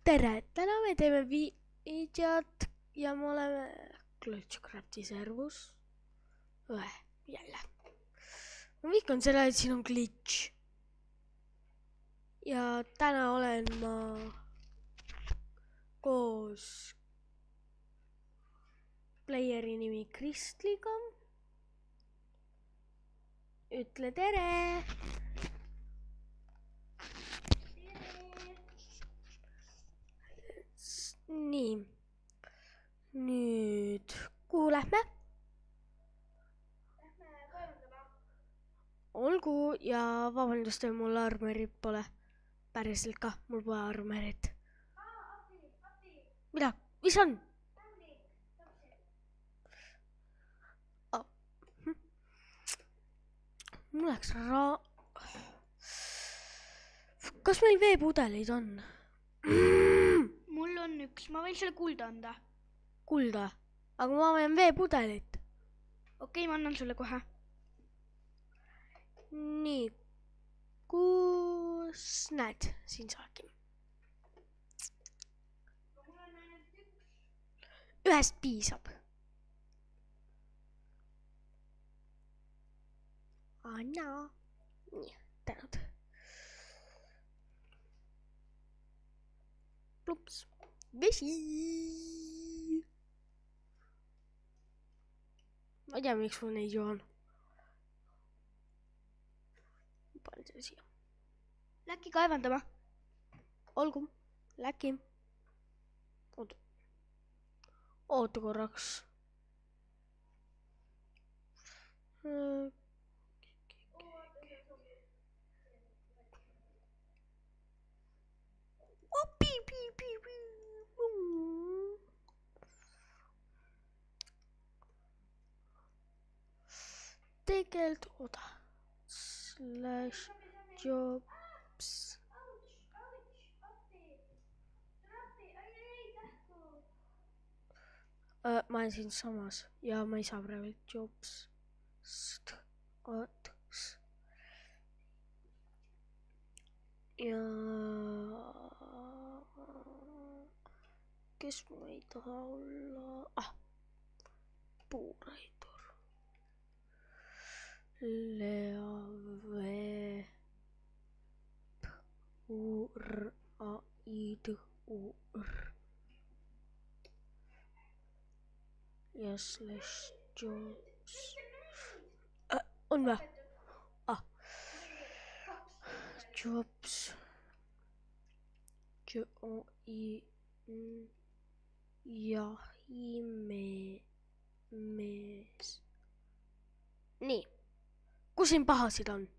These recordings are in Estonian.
tere, täna me teeme videot ja me oleme Glitchcrafti servus. Jälle. Ma vihkan selle, et siin on glitch. Ja täna olen ma koos playeri nimi Kristliga. Ütle tere! Nii, nüüd kuhu lähme? Lähme kaevandama. Olgu ja vabandust, et mul armerit pole. Päriselt ka, mul pole armerit. Appi. Mida? Mis on? Mul läks Kas meil veepudeleid on? Mul on üks, ma võin selle kulda anda. Kulda? Aga ma vajan veepudelit. Okei, ma annan sulle kohe. Nii, kus näed, siin saadki. Ühest piisab. Anna. Nii, tänud. Plups. Vesi. Ma ei tea, miks ma neid joon. Panen selle siia. Läki kaevandama. Olgu, läki. Oota korraks. Tegelikult oda. /jobs. Ma olen siin samas ja ma ei saa praegu jobs. Ja kes ma ei taha olla? Puuraidur. Leave puuraidur. Ja /jobs. On vä? Jobs. Jahimees. Nii. Kus siin pahasid on?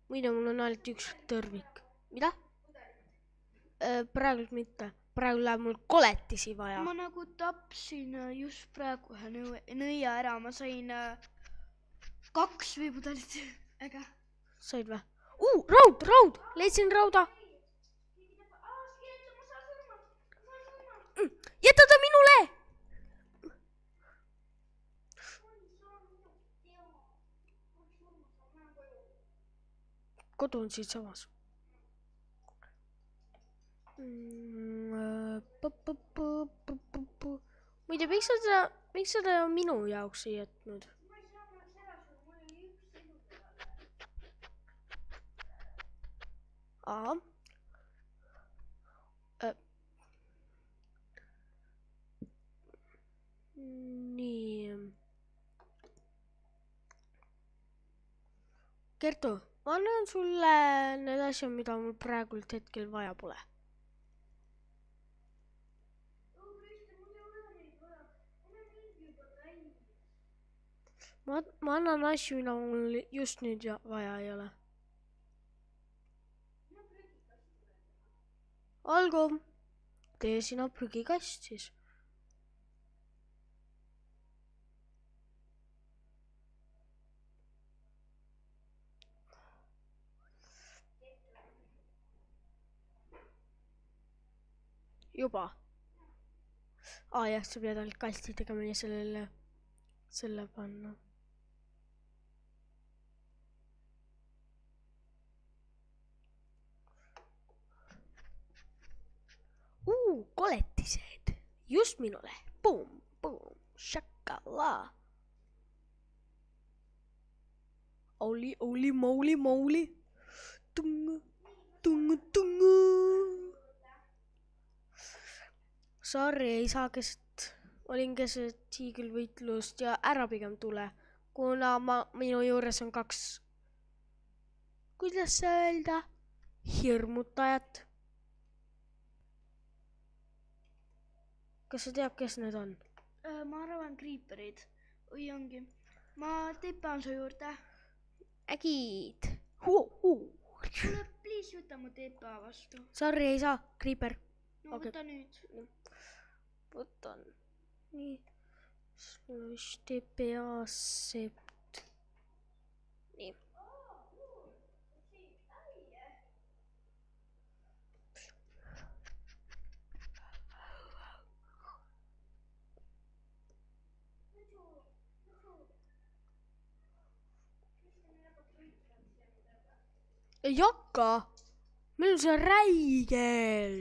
Muide, mul on ainult üks tõrvik. Mida? Praegu mitte. Praegu läheb mul koletisi vaja. Ma nagu tapsin just praegu ühe nõia ära. Ma sain 2 veepudelit. Äge. Said vä? Raud! Leidsin rauda. Jäta ta minule! Kodu on siit samas. Muide, miks seda minu jaoks ei jätnud? Nii. Kertu, ma annan sulle need asjad, mida mul praegult hetkel vaja pole. Ma annan asju, mida mul just nüüd vaja ei ole. Olgu, tee sina prügikast siis. Juba. Jah, sa pead ainult kasti tegema ja selle panna. koletised just minule. Boom, boom, shakala. Oli, mouli. Tungu. Sorry, ei saa olin keset tiigelvõitlust ja ära pigem tule, kuna minu juures on 2, kuidas öelda, hirmutajat. Kas sa tead, kes need on? Ma arvan creeperid. Või ongi. Ma tipan su juurde. Ägid. Kuule, please võta mu tepa vastu. Sorry, ei saa, creeper. No võta nüüd. Võtan. Nii. /TPA sept. Nii. Ei hakka. Meil on see räigel.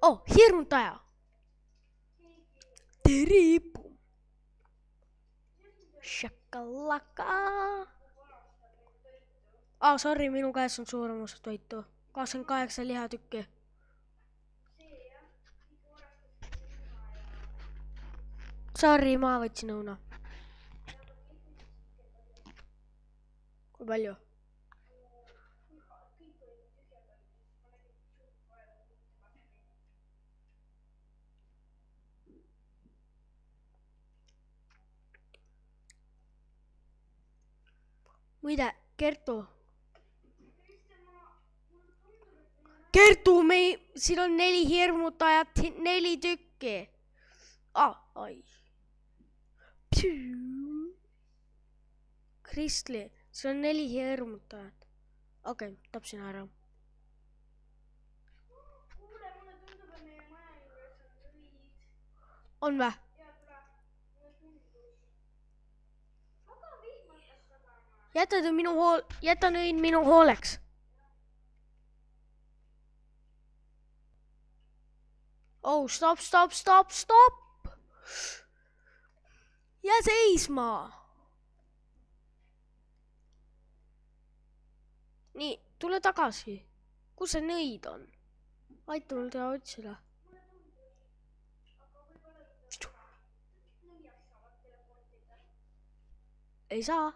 Oh, hirmutaja. Teripu. Shakalaka. Sorry, minu käes on suurem osa toitu. 28 lihatükki. Sorry, ma võtsin õuna. Kui palju? Muide, Kertu, siin on 4 hirmutajat, 4 tükki. Ai. Kristli, siin on 4 hirmutajat. Okei, tapsin ära. Kuule, mulle tundub, et meie maja juures on nõid. On vä? Jäta nõid minu hooleks. Oh, stop. Jää seisma. Nii, tule tagasi. Kus see nõid on? Aita mul teda otsida. Ei saa.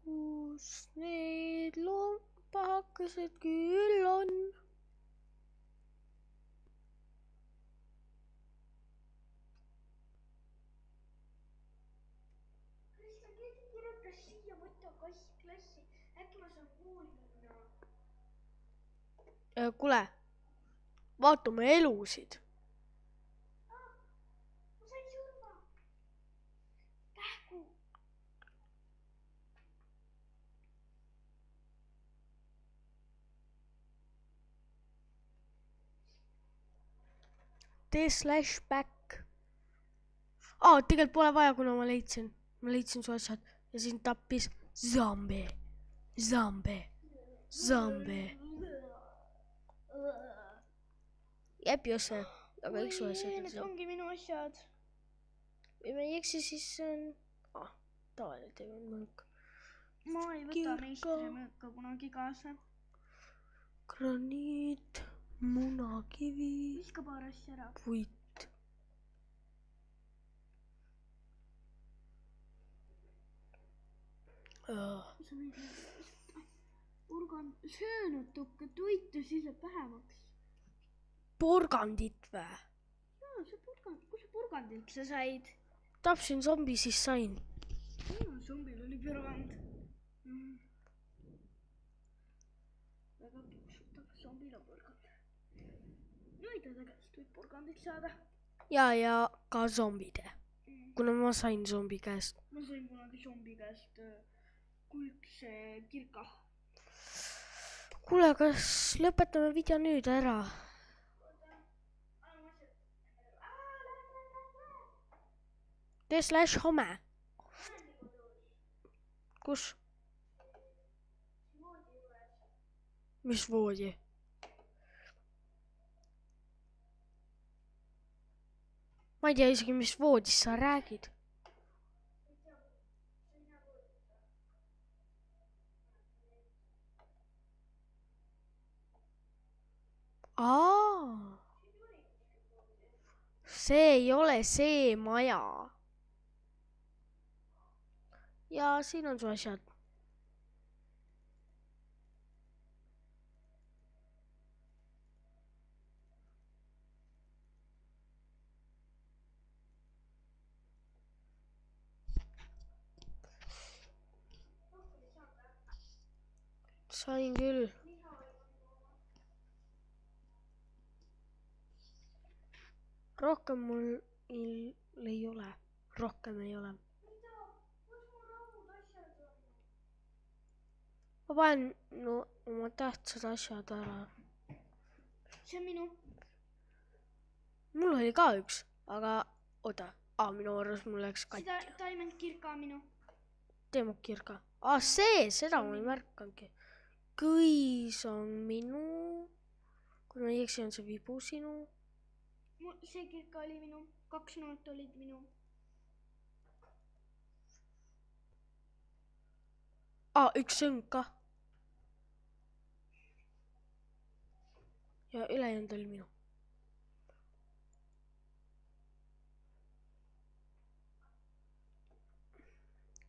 Kus need lompakesed küll on? Kristjan, keegi kirjutas siia, võta klassi. Äkki ma saan kooli minna? Kuule, vaatame elusid. Ma sain surma. Kähku. Tee /back. Tegelikult pole vaja, kuna ma leidsin su asjad ja siin tappis zombie. Jep, just see, aga üks su asjad. Need ongi minu asjad. Või me ei eksi, siis see on tavaline mõõk. Ma ei võta meistri mõõka kunagi kaasa. graniit, munakivi, viska paar asja ära. puit. Söö natuke toitu, siis läheb vähemaks. Porgandit vä? Jaa, see porgand. Kus sa porgandit sa said? Tapsin zombi, siis sain. Zombil oli porgand. Väga piksutav, zombil on porgand. No ei tea, tegelikult võib porgandit saada. Ja ka zombide. Kuna ma sain zombi käest. Ma sain kunagi zombi käest kuldse kirka. Kuule, kas lõpetame video nüüd ära? Tee /home. Kus? Mis voodi? Ma ei tea isegi, mis voodis sa räägid. See ei ole see maja. Ja siin on su asjad. Sain küll. Rohkem mul ei ole. Rohkem ei ole. Ma panen oma tähtsad asjad ära. See on minu. Mul oli ka üks, aga oota. Minu arvas mul läks katki. Seda diamond kirka minu. Teemu kirka. Seda ma ei märkangi. Kõis on minu. Kui ma ei eksi, on see vibu sinu. See kirka oli minu. 2 noort olid minu. Üks sõng ka. Ja ülejäänud oli minu.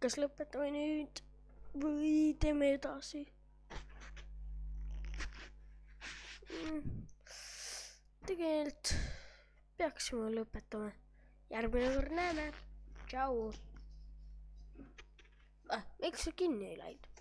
Kas lõpetame nüüd või teeme edasi? Tegelikult peaksime lõpetama. Järgmine kord näeme. Tšau. Miks sa kinni ei läinud?